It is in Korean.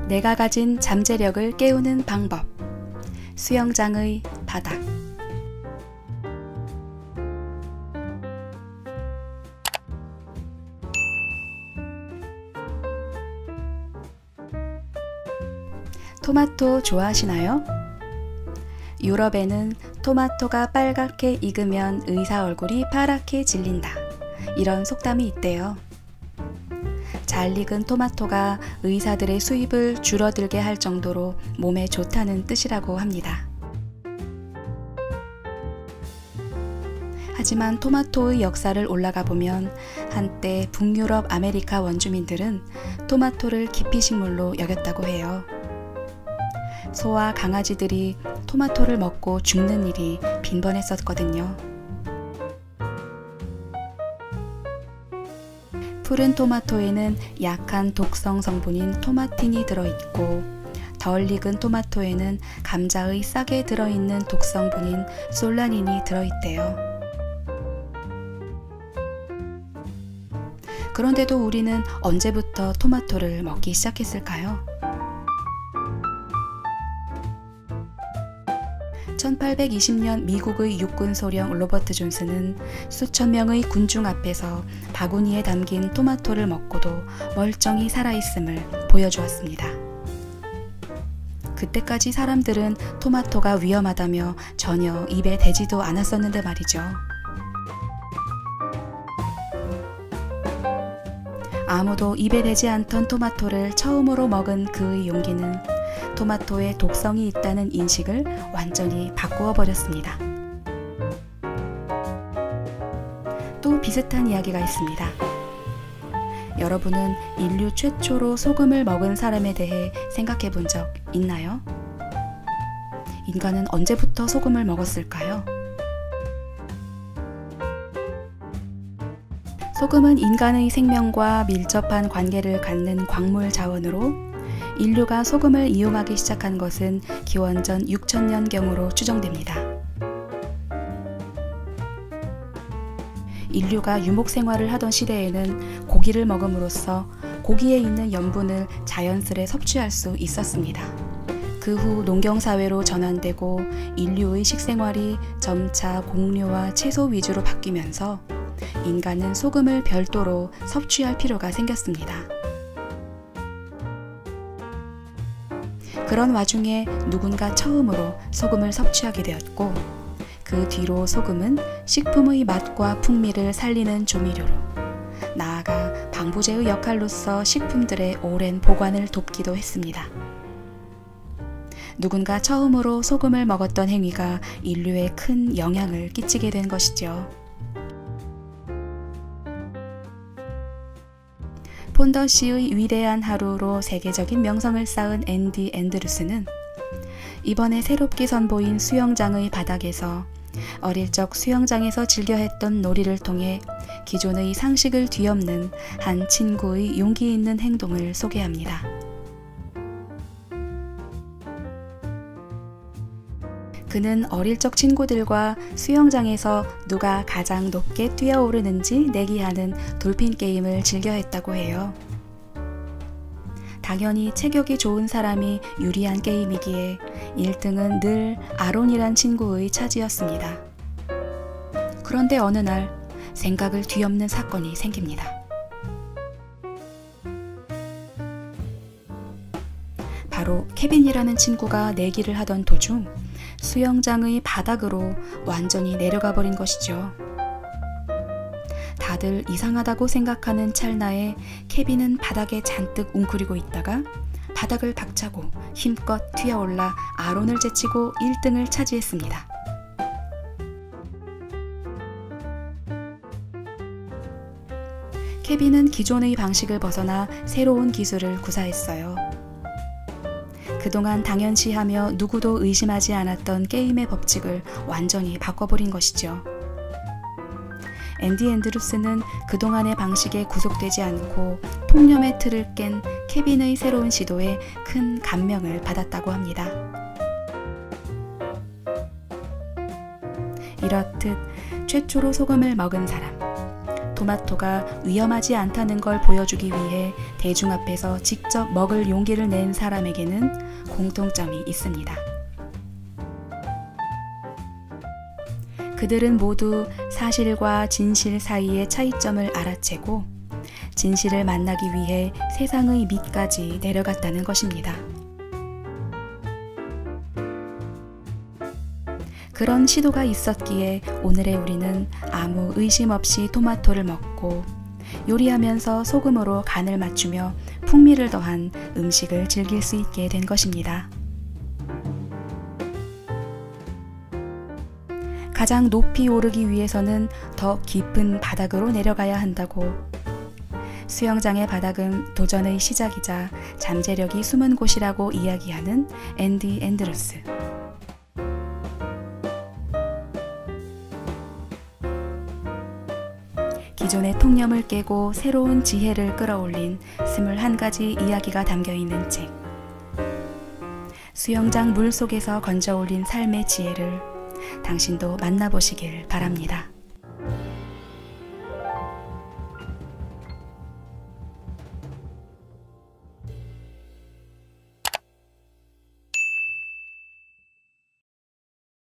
내가 가진 잠재력을 깨우는 방법. 수영장의 바닥. 토마토 좋아하시나요? 유럽에는 토마토가 빨갛게 익으면 의사 얼굴이 파랗게 질린다, 이런 속담이 있대요. 잘 익은 토마토가 의사들의 수입을 줄어들게 할 정도로 몸에 좋다는 뜻이라고 합니다. 하지만 토마토의 역사를 올라가 보면 한때 북유럽 아메리카 원주민들은 토마토를 기피식물로 여겼다고 해요. 소와 강아지들이 토마토를 먹고 죽는 일이 빈번했었거든요. 푸른 토마토에는 약한 독성 성분인 토마틴이 들어있고, 덜 익은 토마토에는 감자의 싹에 들어있는 독성분인 솔라닌이 들어있대요. 그런데도 우리는 언제부터 토마토를 먹기 시작했을까요? 1820년 미국의 육군 소령 로버트 존슨은 수천 명의 군중 앞에서 바구니에 담긴 토마토를 먹고도 멀쩡히 살아있음을 보여주었습니다. 그때까지 사람들은 토마토가 위험하다며 전혀 입에 대지도 않았었는데 말이죠. 아무도 입에 대지 않던 토마토를 처음으로 먹은 그의 용기는 토마토에 독성이 있다는 인식을 완전히 바꾸어 버렸습니다. 또 비슷한 이야기가 있습니다. 여러분은 인류 최초로 소금을 먹은 사람에 대해 생각해 본 적 있나요? 인간은 언제부터 소금을 먹었을까요? 소금은 인간의 생명과 밀접한 관계를 갖는 광물 자원으로 인류가 소금을 이용하기 시작한 것은 기원전 6000년경으로 추정됩니다. 인류가 유목 생활을 하던 시대에는 고기를 먹음으로써 고기에 있는 염분을 자연스레 섭취할 수 있었습니다. 그 후 농경사회로 전환되고 인류의 식생활이 점차 곡류와 채소 위주로 바뀌면서 인간은 소금을 별도로 섭취할 필요가 생겼습니다. 그런 와중에 누군가 처음으로 소금을 섭취하게 되었고, 그 뒤로 소금은 식품의 맛과 풍미를 살리는 조미료로, 나아가 방부제의 역할로서 식품들의 오랜 보관을 돕기도 했습니다. 누군가 처음으로 소금을 먹었던 행위가 인류에 큰 영향을 끼치게 된 것이죠. 폰더시의 위대한 하루로 세계적인 명성을 쌓은 앤디 앤드루스는 이번에 새롭게 선보인 수영장의 바닥에서 어릴 적 수영장에서 즐겨 했던 놀이를 통해 기존의 상식을 뒤엎는 한 친구의 용기 있는 행동을 소개합니다. 그는 어릴 적 친구들과 수영장에서 누가 가장 높게 뛰어오르는지 내기하는 돌핀 게임을 즐겨 했다고 해요. 당연히 체격이 좋은 사람이 유리한 게임이기에 1등은 늘 아론이란 친구의 차지였습니다. 그런데 어느 날 생각을 뒤엎는 사건이 생깁니다. 바로 케빈이라는 친구가 내기를 하던 도중 수영장의 바닥으로 완전히 내려가 버린 것이죠. 다들 이상하다고 생각하는 찰나에 케빈은 바닥에 잔뜩 웅크리고 있다가 바닥을 박차고 힘껏 튀어올라 아론을 제치고 1등을 차지했습니다. 케빈은 기존의 방식을 벗어나 새로운 기술을 구사했어요. 그동안 당연시하며 누구도 의심하지 않았던 게임의 법칙을 완전히 바꿔버린 것이죠. 앤디 앤드루스는 그동안의 방식에 구속되지 않고 통념의 틀을 깬 케빈의 새로운 시도에 큰 감명을 받았다고 합니다. 이렇듯 최초로 소금을 먹은 사람, 토마토가 위험하지 않다는 걸 보여주기 위해 대중 앞에서 직접 먹을 용기를 낸 사람에게는 공통점이 있습니다. 그들은 모두 사실과 진실 사이의 차이점을 알아채고 진실을 만나기 위해 세상의 밑까지 내려갔다는 것입니다. 그런 시도가 있었기에 오늘의 우리는 아무 의심 없이 토마토를 먹고 요리하면서 소금으로 간을 맞추며 풍미를 더한 음식을 즐길 수 있게 된 것입니다. 가장 높이 오르기 위해서는 더 깊은 바닥으로 내려가야 한다고. 수영장의 바닥은 도전의 시작이자 잠재력이 숨은 곳이라고 이야기하는 앤디 앤드루스. 기존의 통념을 깨고 새로운 지혜를 끌어올린 21가지 이야기가 담겨있는 책. 수영장 물 속에서 건져 올린 삶의 지혜를 당신도 만나보시길 바랍니다.